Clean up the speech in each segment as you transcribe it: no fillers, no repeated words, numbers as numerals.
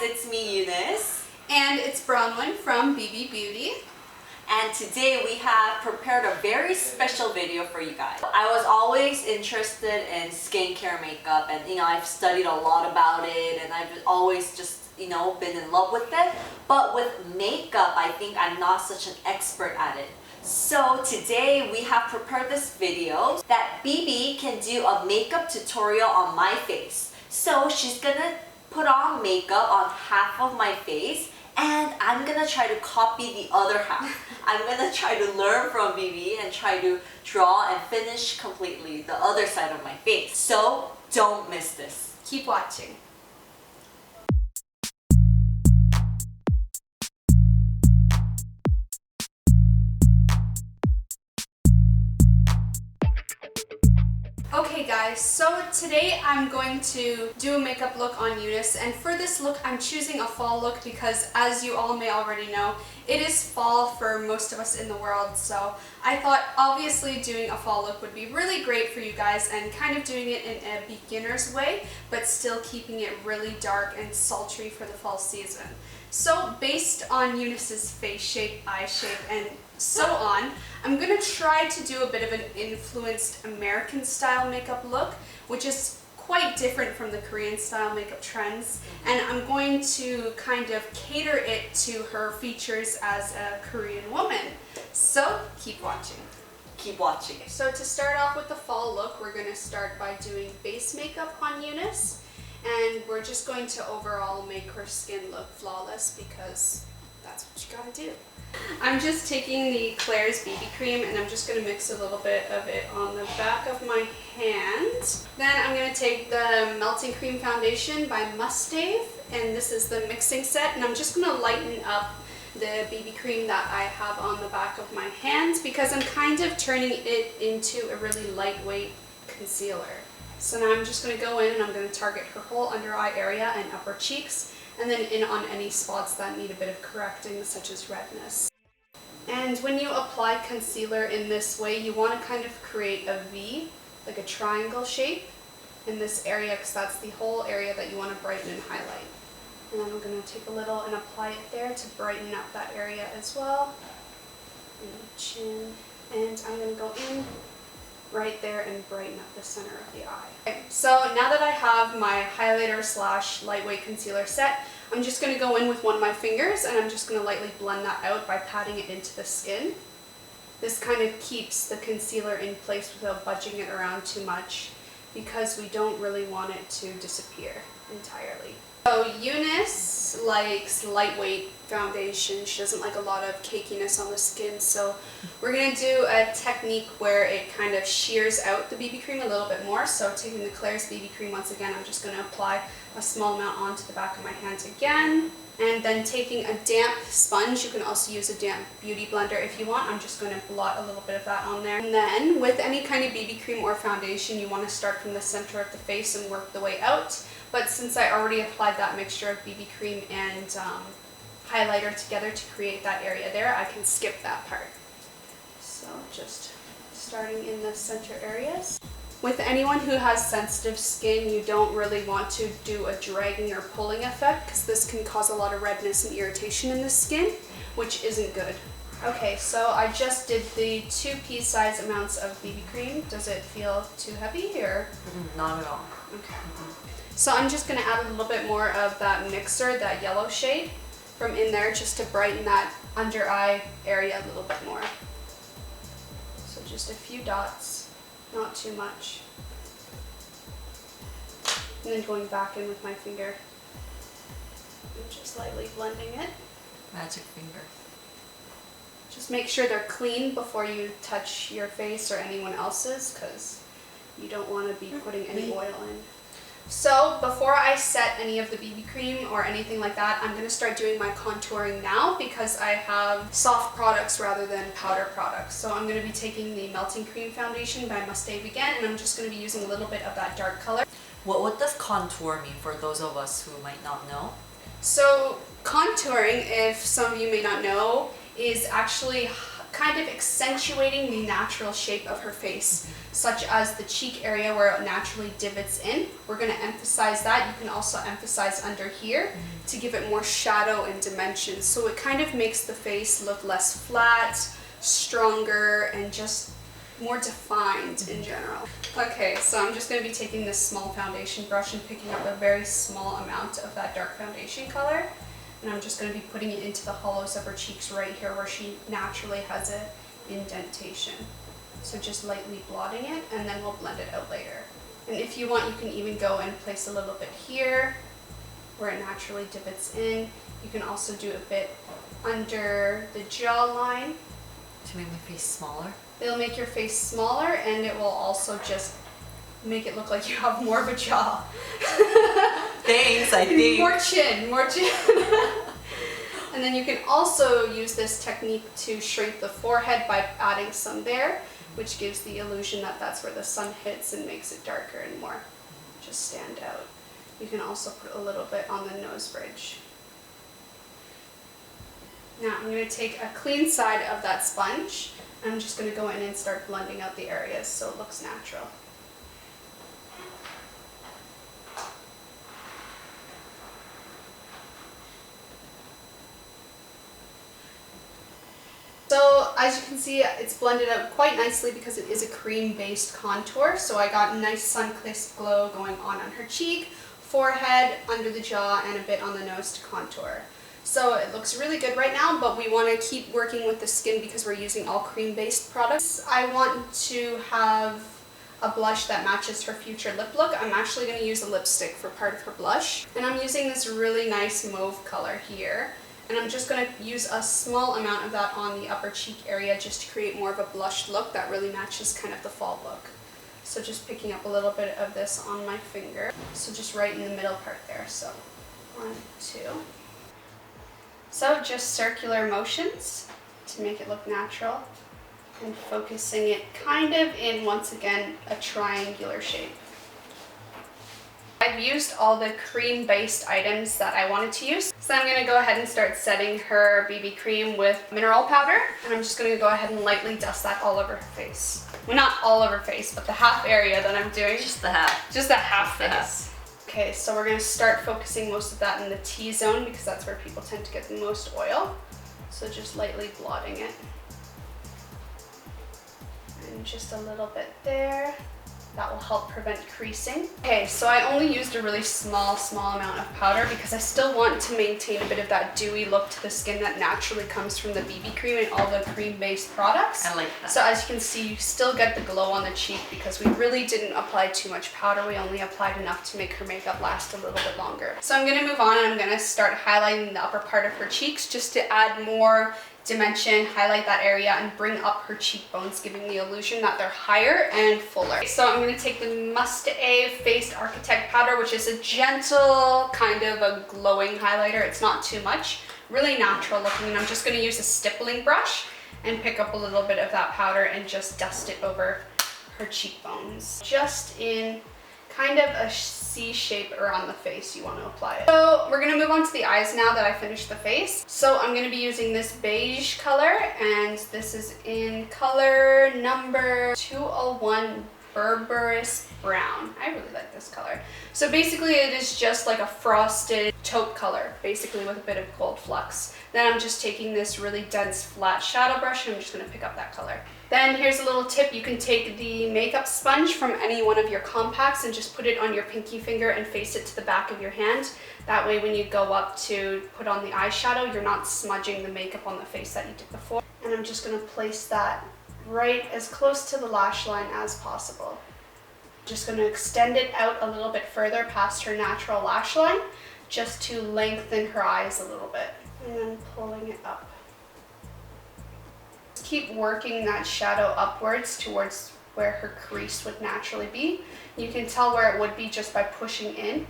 it's me, Eunice. And it's Bronwyn from BiiBiiBeauty. And today we have prepared a very special video for you guys. I was always interested in skincare makeup, and I've studied a lot about it, and I've always just been in love with it. But with makeup, I think I'm not such an expert at it. So today we have prepared this video that BiiBii can do a makeup tutorial on my face. So she's gonna put on makeup on half of my face, and I'm gonna try to copy the other half. I'm gonna try to learn from BiiBii and try to draw and finish completely the other side of my face. So don't miss this. Keep watching. Okay guys, so today I'm going to do a makeup look on Eunice, and for this look I'm choosing a fall look because, as you all may already know, it is fall for most of us in the world, so I thought obviously doing a fall look would be really great for you guys and kind of doing it in a beginner's way but still keeping it really dark and sultry for the fall season. So based on Eunice's face shape, eye shape, and so on, I'm going to try to do a bit of an influenced American style makeup look, which is quite different from the Korean style makeup trends, and I'm going to kind of cater it to her features as a Korean woman. So keep watching. Keep watching. So to start off with the fall look, we're going to start by doing base makeup on Eunice, and we're just going to overall make her skin look flawless because that's what you gotta do. I'm just taking the KLAIRS BB cream and I'm just going to mix a little bit of it on the back of my hand. Then I'm going to take the Melting Cream Foundation by MUSTAEV, and this is the mixing set, and I'm just going to lighten up the BB cream that I have on the back of my hands because I'm kind of turning it into a really lightweight concealer. So now I'm just going to go in and I'm going to target her whole under eye area and upper cheeks, and then in on any spots that need a bit of correcting, such as redness. And when you apply concealer in this way, you want to kind of create a V, like a triangle shape in this area, because that's the whole area that you want to brighten and highlight. And then I'm going to take a little and apply it there to brighten up that area as well. And the chin. And I'm going to go in right there and brighten up the center of the eye. Okay, so now that I have my highlighter slash lightweight concealer set, I'm just going to go in with one of my fingers and I'm just going to lightly blend that out by patting it into the skin. This kind of keeps the concealer in place without budging it around too much because we don't really want it to disappear entirely. So Eunice likes lightweight foundation. She doesn't like a lot of cakiness on the skin, so we're going to do a technique where it kind of shears out the BB cream a little bit more. So taking the KLAIRS BB cream once again, I'm just going to apply a small amount onto the back of my hands again. And then taking a damp sponge, you can also use a damp beauty blender if you want. I'm just going to blot a little bit of that on there. And then with any kind of BB cream or foundation, you want to start from the center of the face and work the way out. But since I already applied that mixture of BB cream and highlighter together to create that area there, I can skip that part. So just starting in the center areas. With anyone who has sensitive skin, you don't really want to do a dragging or pulling effect because this can cause a lot of redness and irritation in the skin, which isn't good. Okay, so I just did the 2 pea-sized amounts of BB cream. Does it feel too heavy or? Not at all. Okay. So I'm just going to add a little bit more of that mixer, that yellow shade, from in there just to brighten that under eye area a little bit more. So just a few dots, not too much. And then going back in with my finger and just lightly blending it. Magic finger. Just make sure they're clean before you touch your face or anyone else's because you don't want to be putting any oil in. So before I set any of the BB cream or anything like that, I'm going to start doing my contouring now because I have soft products rather than powder products. So I'm going to be taking the Melting Cream Foundation by MUSTAEV again, and I'm just going to be using a little bit of that dark color. What does contour mean for those of us who might not know? So contouring, if some of you may not know, is actually kind of accentuating the natural shape of her face, such as the cheek area where it naturally divots in. We're going to emphasize that. You can also emphasize under here to give it more shadow and dimension. So it kind of makes the face look less flat, stronger, and just more defined in general. Okay, so I'm just going to be taking this small foundation brush and picking up a very small amount of that dark foundation color. And I'm just going to be putting it into the hollows of her cheeks right here where she naturally has an indentation. So just lightly blotting it, and then we'll blend it out later. And if you want, you can even go and place a little bit here where it naturally divots in. You can also do a bit under the jawline. To make my face smaller? It'll make your face smaller, and it will also just make it look like you have more of a jaw. Thanks, I think. More chin, more chin. And then you can also use this technique to shrink the forehead by adding some there, which gives the illusion that that's where the sun hits and makes it darker and more just stand out. You can also put a little bit on the nose bridge. Now I'm going to take a clean side of that sponge, and I'm just going to go in and start blending out the areas so it looks natural. So as you can see, it's blended out quite nicely because it is a cream-based contour. So I got a nice sun-kissed glow going on her cheek, forehead, under the jaw, and a bit on the nose to contour. So it looks really good right now, but we want to keep working with the skin because we're using all cream-based products. I want to have a blush that matches her future lip look. I'm actually going to use a lipstick for part of her blush. And I'm using this really nice mauve color here. And I'm just going to use a small amount of that on the upper cheek area just to create more of a blush look that really matches kind of the fall look. So just picking up a little bit of this on my finger. So just right in the middle part there. So 1, 2. So just circular motions to make it look natural, and focusing it kind of in, once again, a triangular shape. I've used all the cream-based items that I wanted to use. So I'm going to go ahead and start setting her BB cream with mineral powder. And I'm just going to go ahead and lightly dust that all over her face. Well, not all over her face, but the half area that I'm doing. Just the half. Just the half face. Okay, so we're going to start focusing most of that in the T-zone because that's where people tend to get the most oil. So just lightly blotting it. And just a little bit there. That will help prevent creasing. Okay, so I only used a really small amount of powder because I still want to maintain a bit of that dewy look to the skin that naturally comes from the BB cream and all the cream-based products. I like that. So as you can see, you still get the glow on the cheek because we really didn't apply too much powder. We only applied enough to make her makeup last a little bit longer. So I'm going to move on and I'm going to start highlighting the upper part of her cheeks just to add more dimension, highlight that area, and bring up her cheekbones, giving the illusion that they're higher and fuller. So I'm going to take the MUSTAEV Faced Architect Powder, which is a gentle, kind of a glowing highlighter. It's not too much, really natural looking, and I'm just going to use a stippling brush and pick up a little bit of that powder and just dust it over her cheekbones. Just in kind of a C shape around the face you want to apply it. So we're going to move on to the eyes now that I finished the face. So I'm going to be using this beige color, and this is in color number 201 Berberis Brown. I really like this color. So basically it is just like a frosted taupe color, basically with a bit of gold flux. Then I'm just taking this really dense flat shadow brush and I'm just going to pick up that color. Then here's a little tip. You can take the makeup sponge from any one of your compacts and just put it on your pinky finger and face it to the back of your hand. That way when you go up to put on the eyeshadow, you're not smudging the makeup on the face that you did before. And I'm just going to place that right as close to the lash line as possible. Just going to extend it out a little bit further past her natural lash line just to lengthen her eyes a little bit. And then pulling it up. Keep working that shadow upwards towards where her crease would naturally be. You can tell where it would be just by pushing in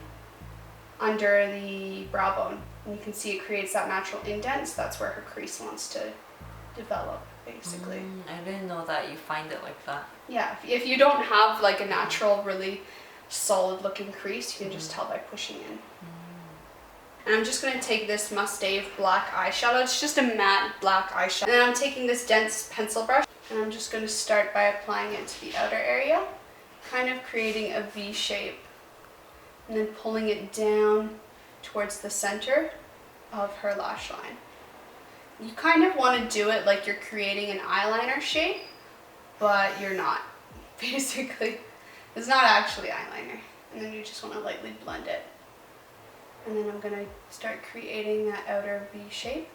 under the brow bone. And you can see it creates that natural indent, so that's where her crease wants to develop, basically. I didn't know that you find it like that. Yeah, if you don't have like a natural, really solid looking crease, you can just tell by pushing in. And I'm just going to take this MUSTAEV black eyeshadow. It's just a matte black eyeshadow. And then I'm taking this dense pencil brush and I'm just going to start by applying it to the outer area, kind of creating a V shape and then pulling it down towards the center of her lash line. You kind of want to do it like you're creating an eyeliner shape, but you're not. Basically, it's not actually eyeliner. And then you just want to lightly blend it. And then I'm going to start creating that outer V shape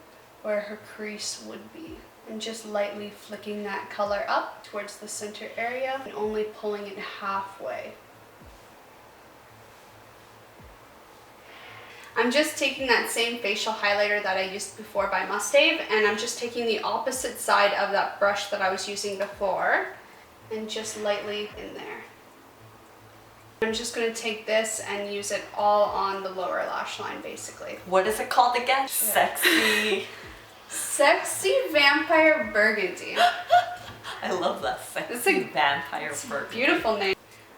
where her crease would be. And just lightly flicking that color up towards the center area and only pulling it halfway. I'm just taking that same facial highlighter that I used before by MUSTAEV, and I'm just taking the opposite side of that brush that I was using before and just lightly in there. I'm just going to take this and use it all on the lower lash line basically. What is it called again? Sexy. Sexy Vampire Burgundy. I love that. Sexy Vampire Burgundy. Beautiful name.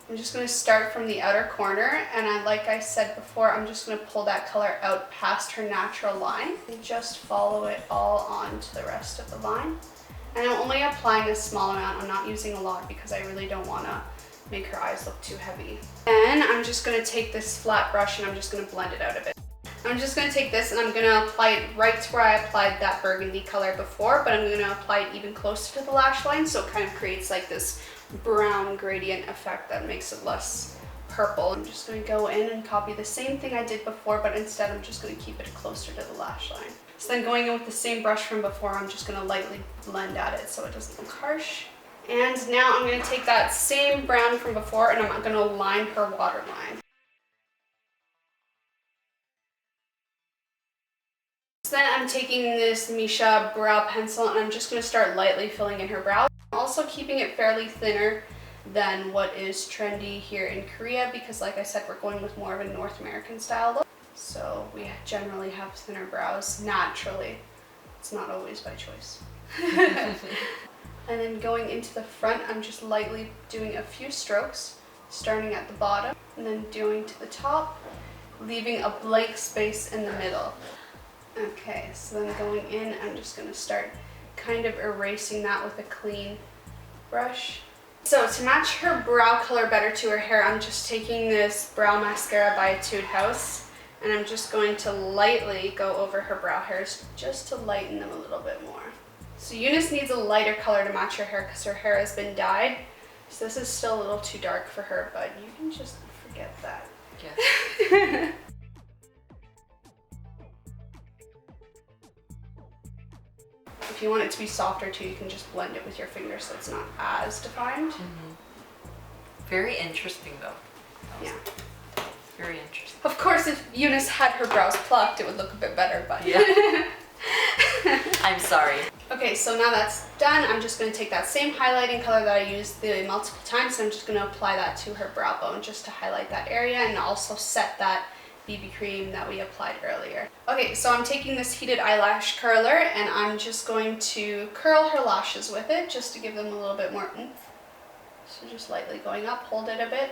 I'm just going to start from the outer corner, and like I said before, I'm just going to pull that color out past her natural line and just follow it all on to the rest of the line. And I'm only applying a small amount. I'm not using a lot because I really don't want to make her eyes look too heavy. And I'm just going to take this flat brush and I'm just going to blend it out a bit. I'm just going to take this and I'm going to apply it right to where I applied that burgundy color before, but I'm going to apply it even closer to the lash line so it kind of creates like this brown gradient effect that makes it less purple. I'm just going to go in and copy the same thing I did before, but instead I'm just going to keep it closer to the lash line. So then going in with the same brush from before, I'm just going to lightly blend at it so it doesn't look harsh. And now I'm going to take that same brown from before and I'm going to line her waterline. So then I'm taking this Misha brow pencil and I'm just going to start lightly filling in her brow. I'm also keeping it fairly thinner than what is trendy here in Korea because like I said, we're going with more of a North American style look. So we generally have thinner brows naturally. It's not always by choice. And then going into the front, I'm just lightly doing a few strokes, starting at the bottom and then doing to the top, leaving a blank space in the middle. Okay, so then going in, I'm just going to start kind of erasing that with a clean brush. So to match her brow color better to her hair, I'm just taking this brow mascara by Etude House and I'm just going to lightly go over her brow hairs just to lighten them a little bit more. So Eunice needs a lighter color to match her hair because her hair has been dyed. So this is still a little too dark for her, but you can just forget that. Yeah. If you want it to be softer too, you can just blend it with your fingers so it's not as defined. Very interesting though. Yeah. Very interesting. Of course, if Eunice had her brows plucked, it would look a bit better, but yeah. I'm sorry. Okay, so now that's done, I'm just going to take that same highlighting color that I used the multiple times, and I'm just going to apply that to her brow bone just to highlight that area and also set that BB cream that we applied earlier. Okay, so I'm taking this heated eyelash curler and I'm just going to curl her lashes with it just to give them a little bit more oomph. So just lightly going up, hold it a bit.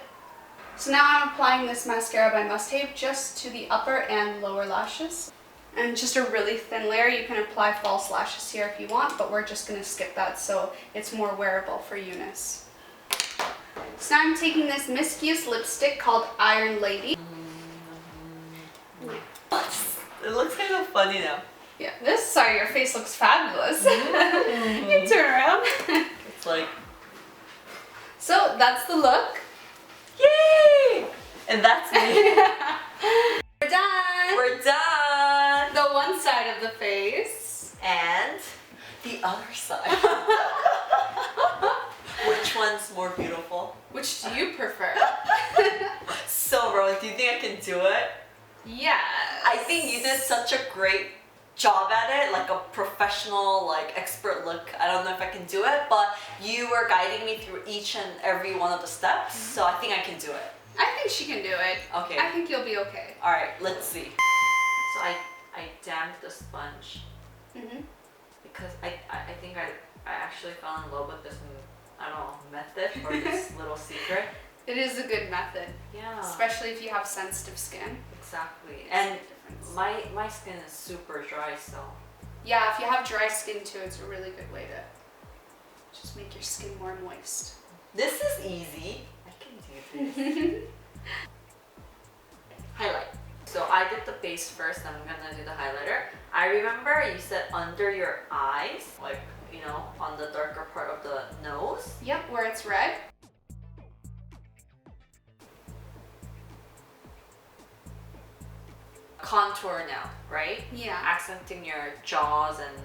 So now I'm applying this mascara by MUSTAEV just to the upper and lower lashes. And just a really thin layer. You can apply false lashes here if you want, but we're just going to skip that so it's more wearable for Eunice. So now I'm taking this MISQS lipstick called Iron Lady. It looks kind of funny now. Yeah, sorry, your face looks fabulous. You turn around. It's like... So that's the look. Yay! And that's me. We're done. We're done. The one side of the face. And the other side. Which one's more beautiful? Which do you prefer? So, bro, do you think I can do it? Yes. I think you did such a great job at it, like a professional, like expert look. I don't know if I can do it, but you were guiding me through each and every one of the steps, so I think I can do it. I think she can do it. Okay. I think you'll be okay. All right, let's see. So I damped the sponge because I think I actually fell in love with this, I don't know, method or this little secret. It is a good method. Yeah. Especially if you have sensitive skin. Exactly. Makes And a difference. my skin is super dry, so. Yeah, if you have dry skin too, it's a really good way to just make your skin more moist. This is easy. I can do this. Highlight. So I did the base first, I'm gonna do the highlighter. I remember you said under your eyes, like, you know, on the darker part of the nose. Yep, where it's red. Contour now, right? Yeah. Accenting your jaws and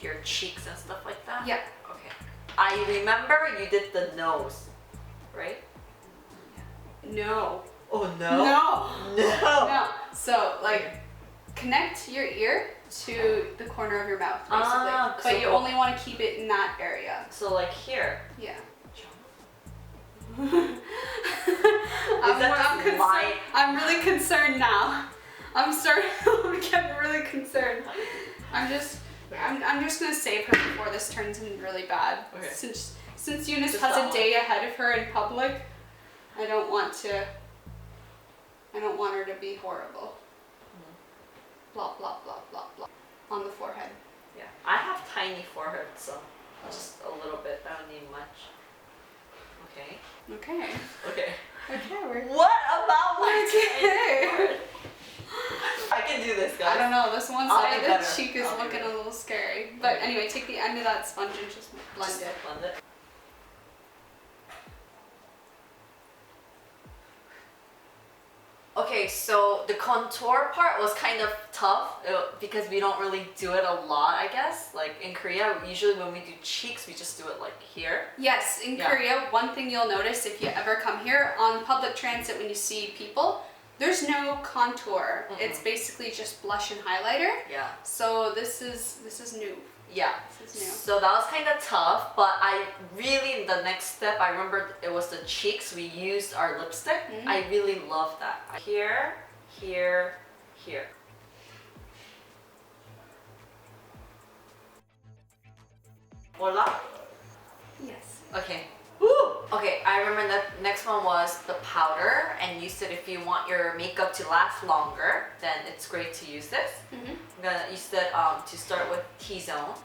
your cheeks and stuff like that? Yep. Okay. I remember you did the nose, right? No. Oh no? No. No. No. So like connect your ear to the corner of your mouth, basically. Ah, But so you only want to keep it in that area. So like here. Yeah. Is that just light? I'm really concerned now. I'm starting to get really concerned. I'm just gonna save her before this turns in really bad. Okay. Since Eunice Just has that a day ahead of her in public, I don't want her to be horrible. Blah blah blah blah blah on the forehead. Yeah. I have tiny forehead, so just a little bit. I don't need much. Okay. Okay. Okay. Okay. What about my Okay. forehead? I can do this, guys. I don't know. This one I'll side be of the better. cheek is I'll be looking a better. little scary. But anyway, take the end of that sponge and just blend Just it. blend it. Okay, so the contour part was kind of tough because we don't really do it a lot, I guess. Like in Korea, usually when we do cheeks, we just do it like here. Yes, in Yeah. Korea, one thing you'll notice if you ever come here on public transit when you see people, there's no contour. It's basically just blush and highlighter. Yeah. So this is new. Yeah. This is new. So that was kind of tough, but I really, the next step, I remember it was the cheeks. We used our lipstick. I really love that. Here, here, here. Voila. Yes. Okay. Woo! Okay, I remember the next one was the powder, and you said if you want your makeup to last longer, then it's great to use this. You said to start with T-zone.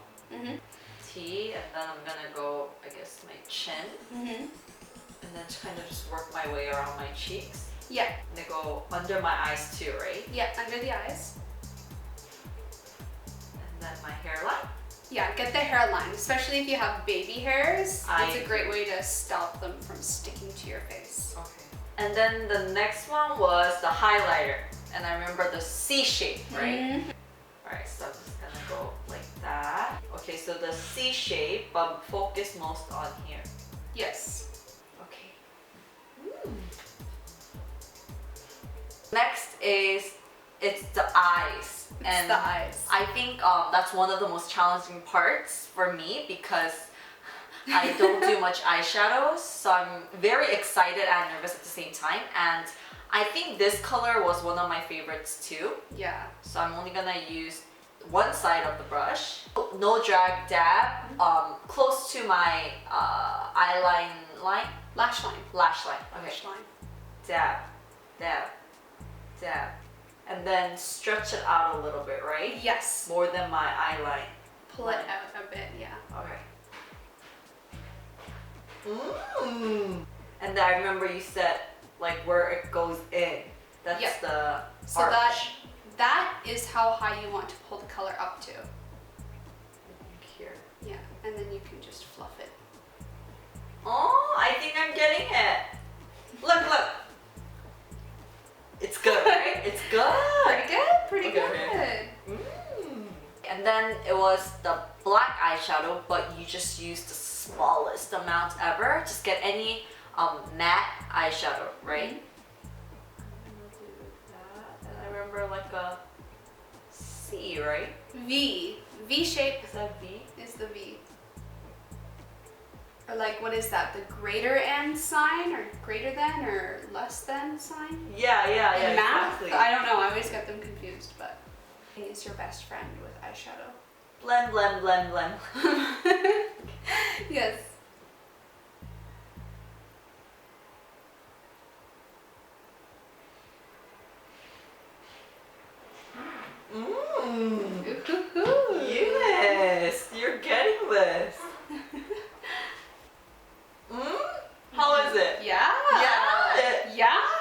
T, and then I'm gonna go, I guess, my chin, and then kind of just work my way around my cheeks. Yeah. And then go under my eyes too, right? Yeah, under the eyes. And then my hairline. Yeah, get the hairline, especially if you have baby hairs. I It's a great way to stop them from sticking to your face. Okay. And then the next one was the highlighter, and I remember the C shape, right? Alright, so I'm just gonna go like that. Okay, so the C shape, but focus most on here. Yes. Okay. Next is, it's the eyes. It's the eyes. I think that's one of the most challenging parts for me because I don't do much eyeshadows, so I'm very excited and nervous at the same time. And I think this color was one of my favorites too. Yeah. So I'm only gonna use one side of the brush. No drag dab, close to my Lash line. lash line. Okay. Lash line. Dab, dab, dab. And then stretch it out a little bit, right? Yes. More than my eye line. Pull it out a bit, yeah. Okay. And then I remember you said like where it goes in. That's Yep. the So arch. that is how high you want to pull the color up to. Here. Yeah, and then you can just fluff it. Oh, I think I'm getting it. Look, look. It's good, right? It's good. Pretty good, pretty Okay. good. And then it was the black eyeshadow, but you just use the smallest amount ever. Just get any matte eyeshadow, right? I'm gonna do that. And I remember like a C, right? V. V shape Is that V? is the V. Or like, what is that? The greater and sign, or greater than, or less than sign? Yeah, In math? exactly. I don't know. I always get them confused, but he's your best friend with eyeshadow. Blend, blend, blend, blend. Yes.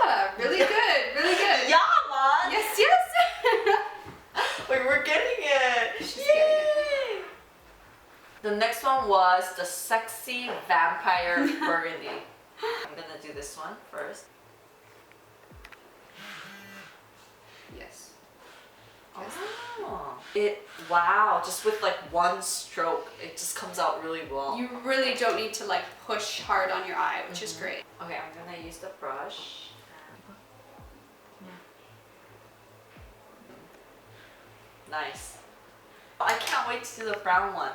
Yeah, really good, really good. Yeah, man. Yes, yes. Wait, we're getting it. She's Yay! getting The next one was the Sexy Vampire Burgundy. I'm gonna do this one first. Yes. Oh. Wow, just with like one stroke, it just comes out really well. You really don't need to like push hard on your eye, which is great. Okay, I'm gonna use the brush. Nice. I can't wait to do the brown one.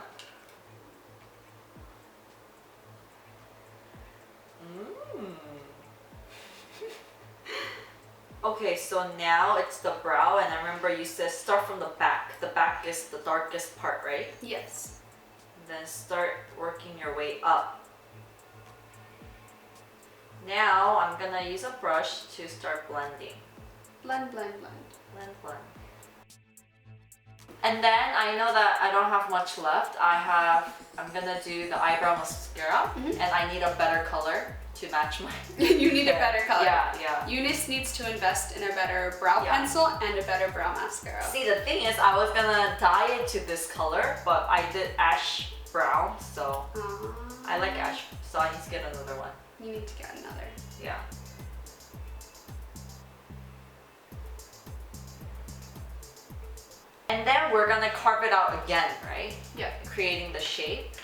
Okay, so now it's the brow, and I remember you said start from the back. The back is the darkest part, right? Yes. Then start working your way up. Now I'm gonna use a brush to start blending. Blend, blend, blend. Blend, blend. And then I know that I don't have much left. I'm gonna do the eyebrow mascara, and I need a better color to match my You need a better color. Yeah, yeah. Eunice needs to invest in a better brow pencil and a better brow mascara. See, the thing is, I was gonna dye it to this color, but I did ash brown, so I like ash, so I need to get another one. You need to get another. Yeah. And then we're gonna carve it out again, right? Yeah. Creating the shape.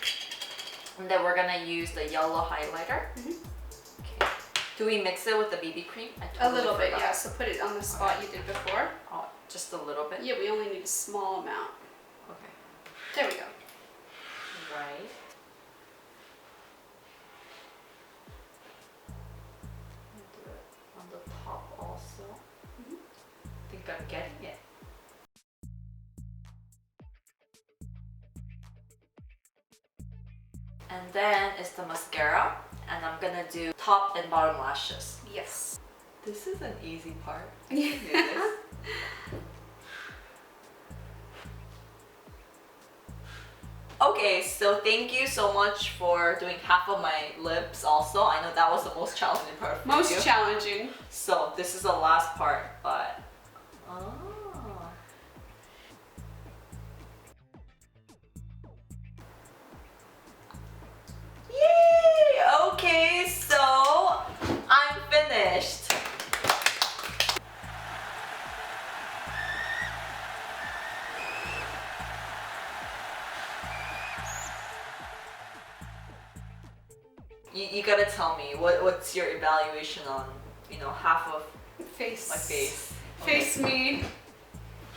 And then we're gonna use the yellow highlighter. Okay. Do we mix it with the BB cream? A little bit, yeah. So put it on the spot you did before. Oh, just a little bit? Yeah, we only need a small amount. Okay. There we go. Right. Do it on the top also. I think I'm getting it. And then it's the mascara, and I'm gonna do top and bottom lashes. Yes. This is an easy part. Yeah. Do this. Okay, so thank you so much for doing half of my lips also. I know that was the most challenging part for you. Most challenging. So this is the last part, but... Oh. Yay! Okay, so I'm finished. You gotta tell me what's your evaluation on, you know, half of Face. my face. Face me.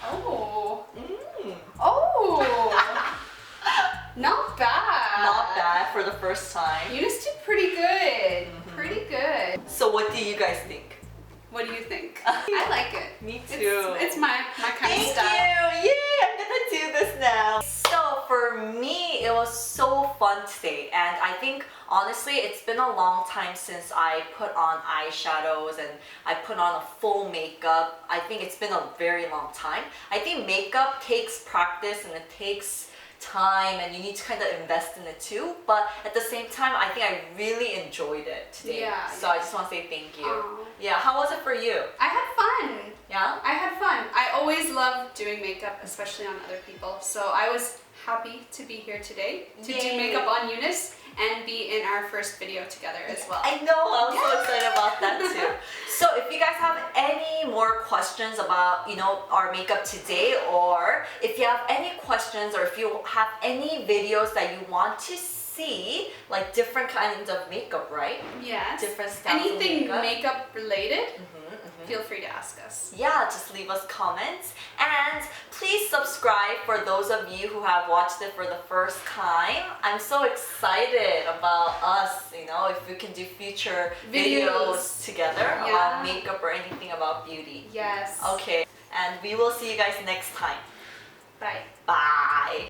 Oh. Mm. Oh. Not bad. Not bad for the first time. Eunice did pretty good. Pretty good. So what do you guys think? What do you think? I like it. Me too. It's my kind of style. Thank you! Yay! I'm gonna do this now. So for me, it was so fun today, and I think honestly, it's been a long time since I put on eyeshadows and I put on a full makeup. I think it's been a very long time. I think makeup takes practice and it takes time, and you need to kind of invest in it too, but at the same time I think I really enjoyed it today. Yeah, so I just want to say thank you. Aww. Yeah, how was it for you? I had fun. Yeah? I had fun. I always love doing makeup, especially on other people. So I was happy to be here today to do makeup on Eunice and be in our first video together as well. I know, I was so excited about that too. So if you guys have any more questions about, you know, our makeup today, or if you have any questions, or if you have any videos that you want to see, like different kinds of makeup, right? Yes. Different styles Anything of makeup related, feel free to ask us. Yeah, just leave us comments, and please subscribe for those of you who have watched it for the first time. I'm so excited about us, you know, if we can do future videos together about makeup or anything about beauty. Yes. Okay, and we will see you guys next time. Bye. Bye.